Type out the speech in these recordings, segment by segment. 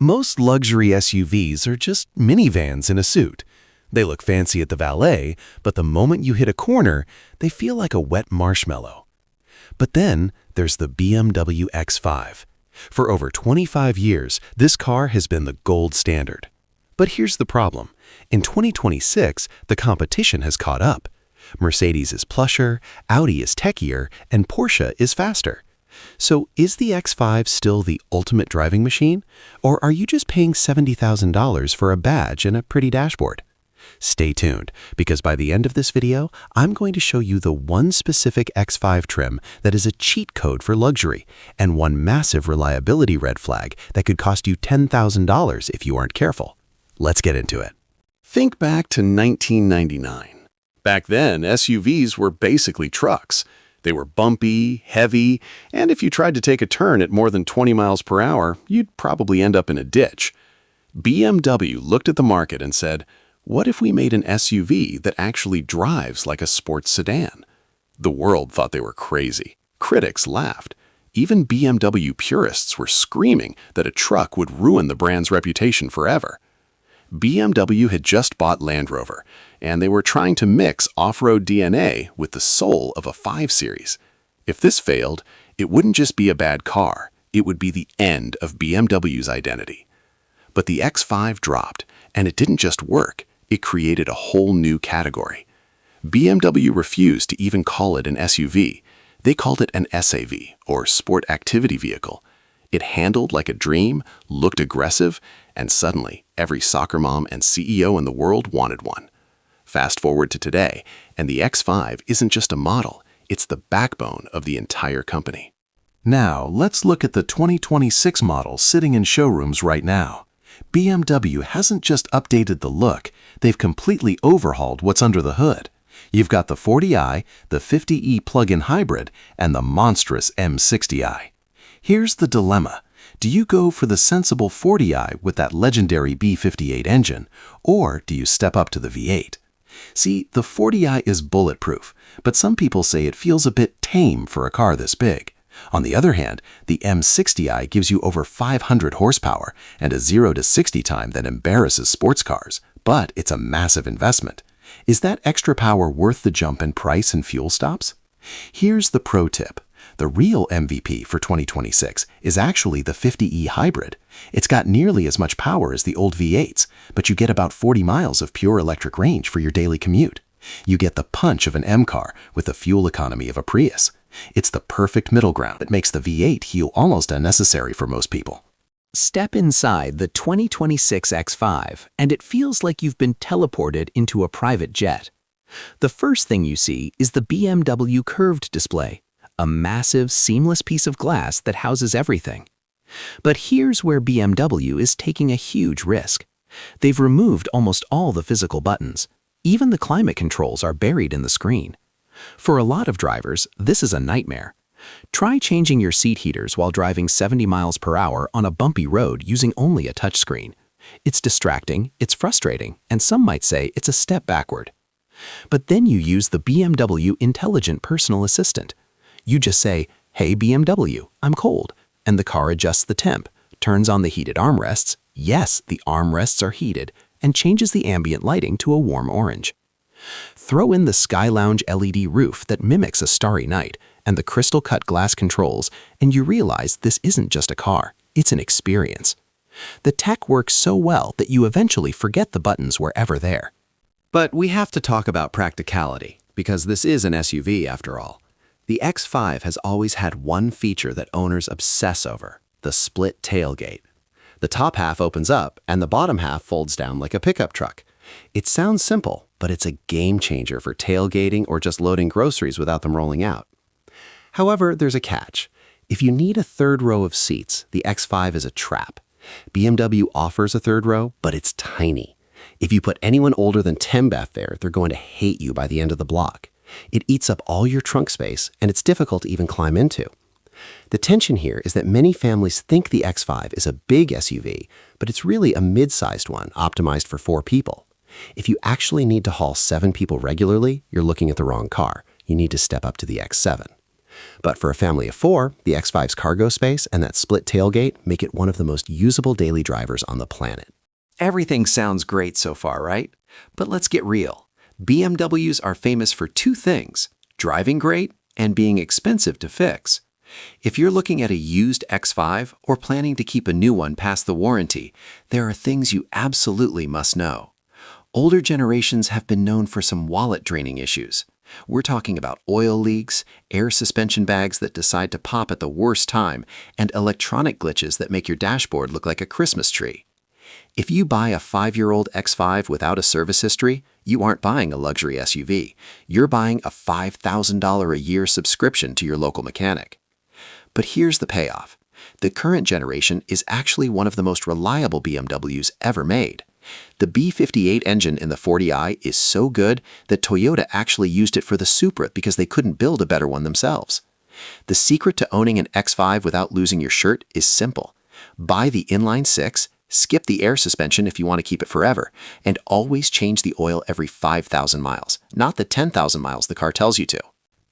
Most luxury SUVs are just minivans in a suit. They look fancy at the valet, but the moment you hit a corner, they feel like a wet marshmallow. But then there's the BMW X5. For over 25 years, this car has been the gold standard. But here's the problem. In 2026, the competition has caught up. Mercedes is plusher, Audi is techier, and Porsche is faster. So is the X5 still the ultimate driving machine? Or are you just paying $70,000 for a badge and a pretty dashboard? Stay tuned, because by the end of this video, I'm going to show you the one specific X5 trim that is a cheat code for luxury, and one massive reliability red flag that could cost you $10,000 if you aren't careful. Let's get into it. Think back to 1999. Back then, SUVs were basically trucks. They were bumpy, heavy, and if you tried to take a turn at more than 20 miles per hour, you'd probably end up in a ditch. BMW looked at the market and said, "What if we made an SUV that actually drives like a sports sedan?" The world thought they were crazy. Critics laughed. Even BMW purists were screaming that a truck would ruin the brand's reputation forever. BMW had just bought Land Rover, and they were trying to mix off-road DNA with the soul of a 5 Series. If this failed, it wouldn't just be a bad car, it would be the end of BMW's identity. But the X5 dropped, and it didn't just work, it created a whole new category. BMW refused to even call it an SUV. They called it an SAV, or Sport Activity Vehicle. It handled like a dream, looked aggressive, and suddenly, every soccer mom and CEO in the world wanted one. Fast forward to today, and the X5 isn't just a model, it's the backbone of the entire company. Now, let's look at the 2026 model sitting in showrooms right now. BMW hasn't just updated the look, they've completely overhauled what's under the hood. You've got the 40i, the 50e plug-in hybrid, and the monstrous M60i. Here's the dilemma. Do you go for the sensible 40i with that legendary B58 engine, or do you step up to the V8? See, the 40i is bulletproof, but some people say it feels a bit tame for a car this big. On the other hand, the M60i gives you over 500 horsepower and a 0 to 60 time that embarrasses sports cars, but it's a massive investment. Is that extra power worth the jump in price and fuel stops? Here's the pro tip. The real MVP for 2026 is actually the 50e hybrid. It's got nearly as much power as the old V8s, but you get about 40 miles of pure electric range for your daily commute. You get the punch of an M car with the fuel economy of a Prius. It's the perfect middle ground that makes the V8 feel almost unnecessary for most people. Step inside the 2026 X5, and it feels like you've been teleported into a private jet. The first thing you see is the BMW curved display, a massive, seamless piece of glass that houses everything. But here's where BMW is taking a huge risk. They've removed almost all the physical buttons. Even the climate controls are buried in the screen. For a lot of drivers, this is a nightmare. Try changing your seat heaters while driving 70 miles per hour on a bumpy road using only a touchscreen. It's distracting, it's frustrating, and some might say it's a step backward. But then you use the BMW Intelligent Personal Assistant. You just say, "Hey BMW, I'm cold," and the car adjusts the temp, turns on the heated armrests, yes, the armrests are heated, and changes the ambient lighting to a warm orange. Throw in the Sky Lounge LED roof that mimics a starry night, and the crystal-cut glass controls, and you realize this isn't just a car, it's an experience. The tech works so well that you eventually forget the buttons were ever there. But we have to talk about practicality, because this is an SUV after all. The X5 has always had one feature that owners obsess over, the split tailgate. The top half opens up, and the bottom half folds down like a pickup truck. It sounds simple, but it's a game changer for tailgating or just loading groceries without them rolling out. However, there's a catch. If you need a third row of seats, the X5 is a trap. BMW offers a third row, but it's tiny. If you put anyone older than Tim back there, they're going to hate you by the end of the block. It eats up all your trunk space, and it's difficult to even climb into. The tension here is that many families think the X5 is a big SUV, but it's really a mid-sized one optimized for 4 people. If you actually need to haul 7 people regularly, you're looking at the wrong car. You need to step up to the X7. But for a family of 4, the X5's cargo space and that split tailgate make it one of the most usable daily drivers on the planet. Everything sounds great so far, right? But let's get real. BMWs are famous for 2 things: driving great and being expensive to fix. If you're looking at a used X5 or planning to keep a new one past the warranty, there are things you absolutely must know. Older generations have been known for some wallet-draining issues. We're talking about oil leaks, air suspension bags that decide to pop at the worst time, and electronic glitches that make your dashboard look like a Christmas tree. If you buy a 5-year-old X5 without a service history, you aren't buying a luxury SUV. You're buying a $5,000 a year subscription to your local mechanic. But here's the payoff. The current generation is actually one of the most reliable BMWs ever made. The B58 engine in the 40i is so good that Toyota actually used it for the Supra because they couldn't build a better one themselves. The secret to owning an X5 without losing your shirt is simple. Buy the inline-6, skip the air suspension if you want to keep it forever, and always change the oil every 5,000 miles, not the 10,000 miles the car tells you to.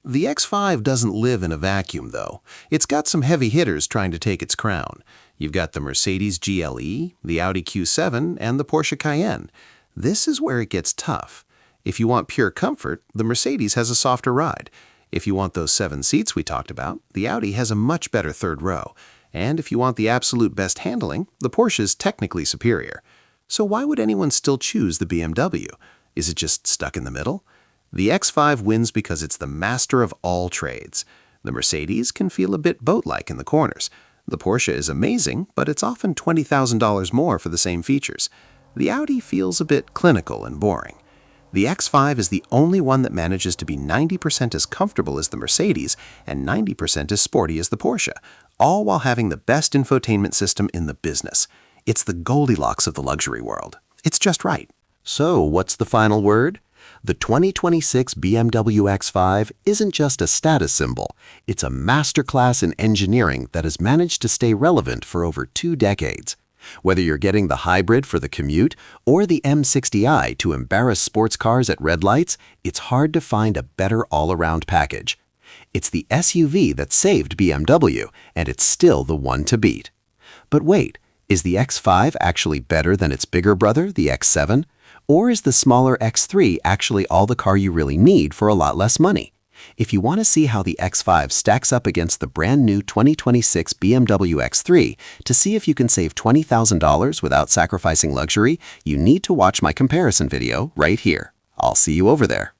The X5 doesn't live in a vacuum, though. It's got some heavy hitters trying to take its crown. You've got the Mercedes GLE, the Audi Q7, and the Porsche Cayenne. This is where it gets tough. If you want pure comfort, the Mercedes has a softer ride. If you want those 7 seats we talked about, the Audi has a much better third row. And if you want the absolute best handling, the Porsche is technically superior. So why would anyone still choose the BMW? Is it just stuck in the middle? The X5 wins because it's the master of all trades. The Mercedes can feel a bit boat-like in the corners. The Porsche is amazing, but it's often $20,000 more for the same features. The Audi feels a bit clinical and boring. The X5 is the only one that manages to be 90% as comfortable as the Mercedes and 90% as sporty as the Porsche, all while having the best infotainment system in the business. It's the Goldilocks of the luxury world. It's just right. So, what's the final word? The 2026 BMW X5 isn't just a status symbol. It's a masterclass in engineering that has managed to stay relevant for over 2 decades. Whether you're getting the hybrid for the commute or the M60i to embarrass sports cars at red lights, it's hard to find a better all-around package. It's the SUV that saved BMW, and it's still the one to beat. But wait, is the X5 actually better than its bigger brother, the X7? Or is the smaller X3 actually all the car you really need for a lot less money? If you want to see how the X5 stacks up against the brand new 2026 BMW X3 to see if you can save $20,000 without sacrificing luxury, you need to watch my comparison video right here. I'll see you over there.